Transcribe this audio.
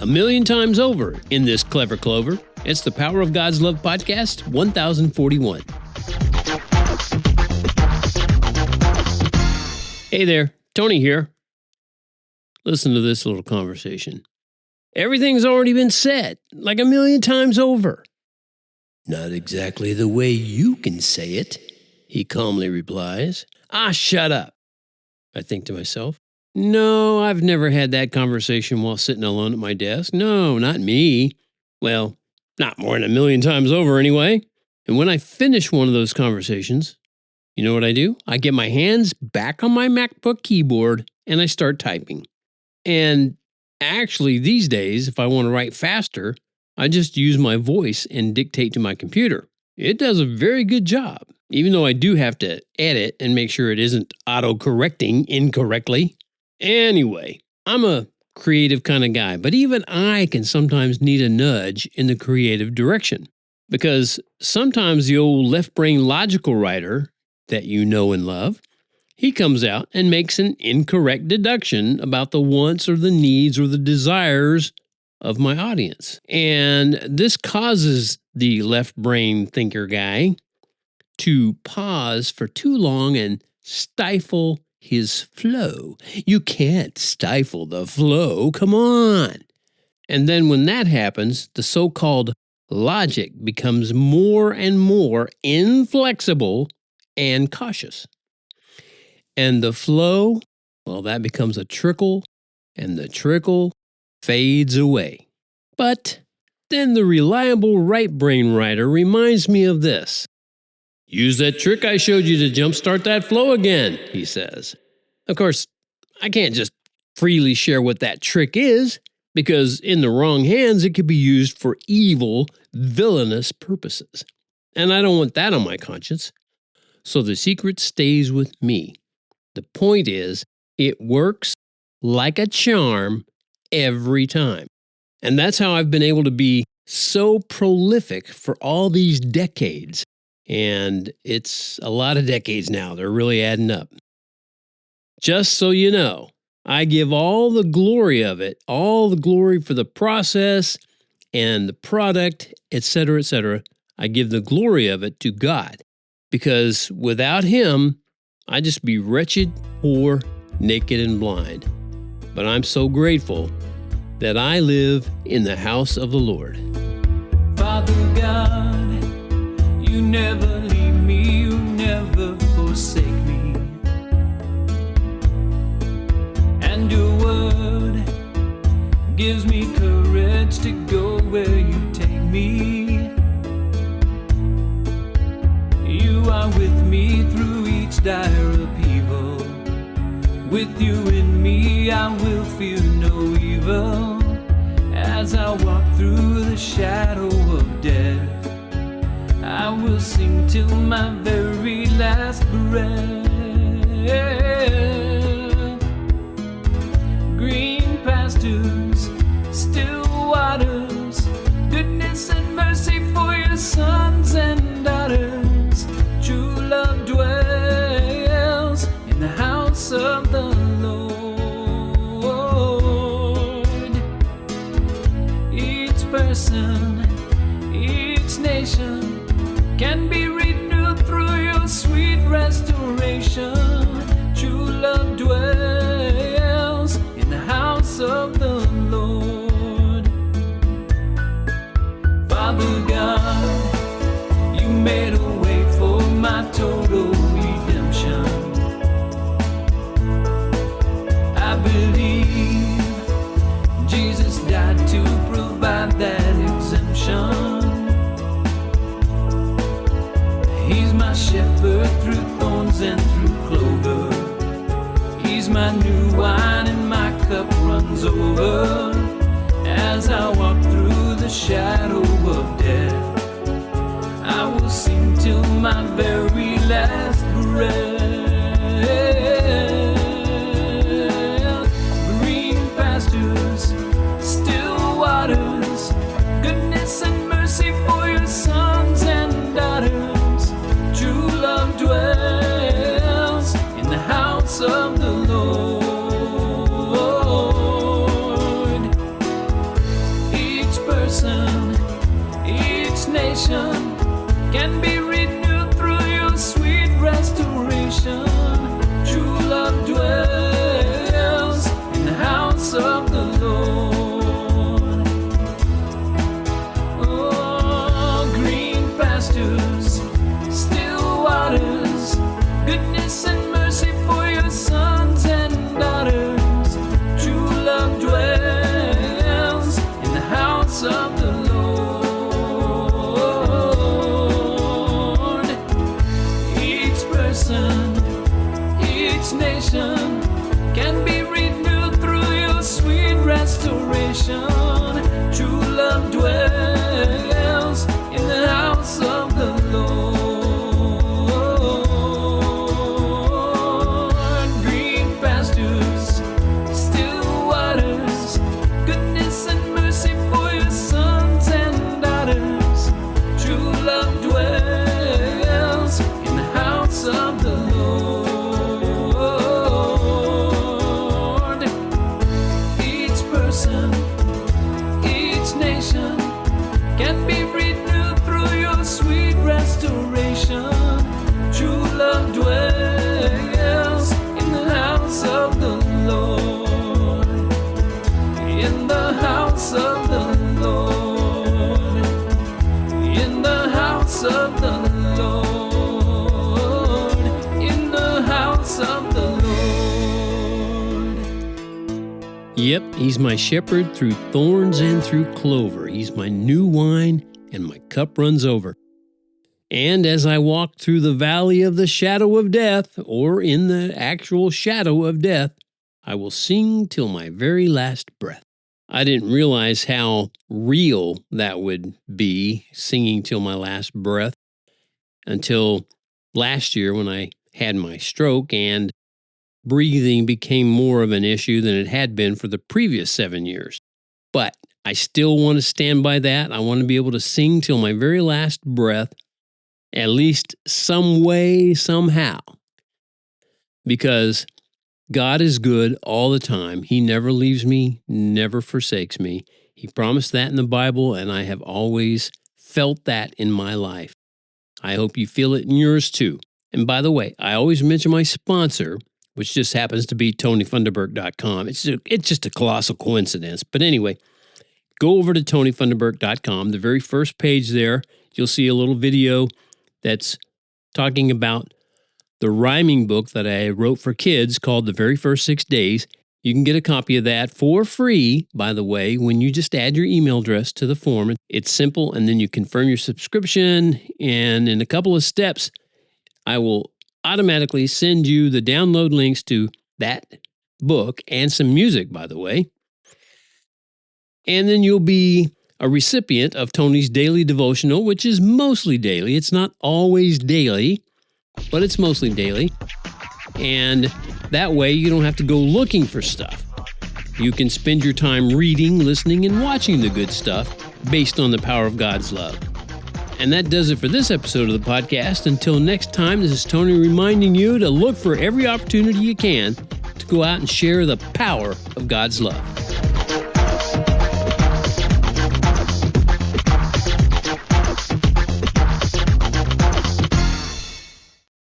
a million times over in this clever clover. It's the Power of God's Love podcast, 1041. Hey there, Tony here. Listen to this little conversation. Everything's already been said, like a million times over. Not exactly the way you can say it, he calmly replies. Shut up. I think to myself, no, I've never had that conversation while sitting alone at my desk. No, not me. Well, not more than a million times over anyway. And when I finish one of those conversations, you know what I do? I get my hands back on my MacBook keyboard and I start typing. And actually, these days, if I want to write faster, I just use my voice and dictate to my computer. It does a very good job, even though I do have to edit and make sure it isn't auto-correcting incorrectly. Anyway, I'm a creative kind of guy, but even I can sometimes need a nudge in the creative direction. Because sometimes the old left-brain logical writer that you know and love, he comes out and makes an incorrect deduction about the wants or the needs or the desires of my audience. And this causes the left brain thinker guy to pause for too long and stifle his flow. You can't stifle the flow, come on. And then when that happens, the so-called logic becomes more and more inflexible and cautious. And the flow, well, that becomes a trickle, and the trickle fades away. But then the reliable right brain writer reminds me of this. Use that trick I showed you to jumpstart that flow again, he says. Of course, I can't just freely share what that trick is, because in the wrong hands, it could be used for evil, villainous purposes. And I don't want that on my conscience. So the secret stays with me. The point is, it works like a charm every time. And that's how I've been able to be so prolific for all these decades. And it's a lot of decades now. They're really adding up. Just so you know, I give all the glory of it, all the glory for the process and the product, etc., etc. I give the glory of it to God. Because without Him, I'd just be wretched, poor, naked, and blind. But I'm so grateful that I live in the house of the Lord. Father God, you never leave me, you never forsake me. And your word gives me courage to go where you take me. You are with me through each dire upheaval. With you in me, I will fear no evil. As I walk through the shadow of death, I will sing till my very last breath. Green pastures, still waters, goodness and mercy for your sons and daughters. True love dwells in the house of the Lord. Each person, each nation can be renewed through your sweet restoration. True love dwells in the house of the Lord. Father God, you made a way for my total redemption. I believe Jesus died to provide that exemption. He's my shepherd through thorns and through clover. He's my new wine and my cup runs over. As I walk through the shadow of death, I will sing till my very last breath. Green pastures, still waters, goodness and mercy for your sons and daughters. True love dwells in the house of the Lord. person, each nation can be renewed through your sweet restoration. True love dwells in the house of the Lord. Oh, green pastures, still waters, goodness and mercy for your sons and daughters. True love dwells in the house of the Lord. Each person, each nation can be renewed through your sweet restoration. True love dwells in the house of the Lord. Green pastures, still waters, goodness and mercy for your sons and daughters. True love dwells in the house of the Lord. Each person, each nation can be renewed through your sweet restoration. True love dwells in the house of the Lord. In the house of the Lord. In the house of the Lord. In the house of the Lord. Yep, he's my shepherd through thorns and through clover. He's my new wine, and my cup runs over. And as I walk through the valley of the shadow of death, or in the actual shadow of death, I will sing till my very last breath. I didn't realize how real that would be, singing till my last breath, until last year when I had my stroke and breathing became more of an issue than it had been for the previous 7 years. But I still want to stand by that. I want to be able to sing till my very last breath, at least some way, somehow. Because God is good all the time. He never leaves me, never forsakes me. He promised that in the Bible, and I have always felt that in my life. I hope you feel it in yours too. And by the way, I always mention my sponsor, which just happens to be TonyFunderburk.com. It's just a colossal coincidence. But anyway, go over to TonyFunderburk.com. The very first page there, you'll see a little video that's talking about the rhyming book that I wrote for kids called The Very First 6 Days. You can get a copy of that for free, by the way, when you just add your email address to the form. It's simple, and then you confirm your subscription, and in a couple of steps, I will automatically send you the download links to that book and some music, by the way. And then you'll be a recipient of Tony's daily devotional, which is mostly daily. It's not always daily, but it's mostly daily. And that way you don't have to go looking for stuff. You can spend your time reading, listening, and watching the good stuff based on the power of God's love. And that does it for this episode of the podcast. Until next time, this is Tony reminding you to look for every opportunity you can to go out and share the power of God's love.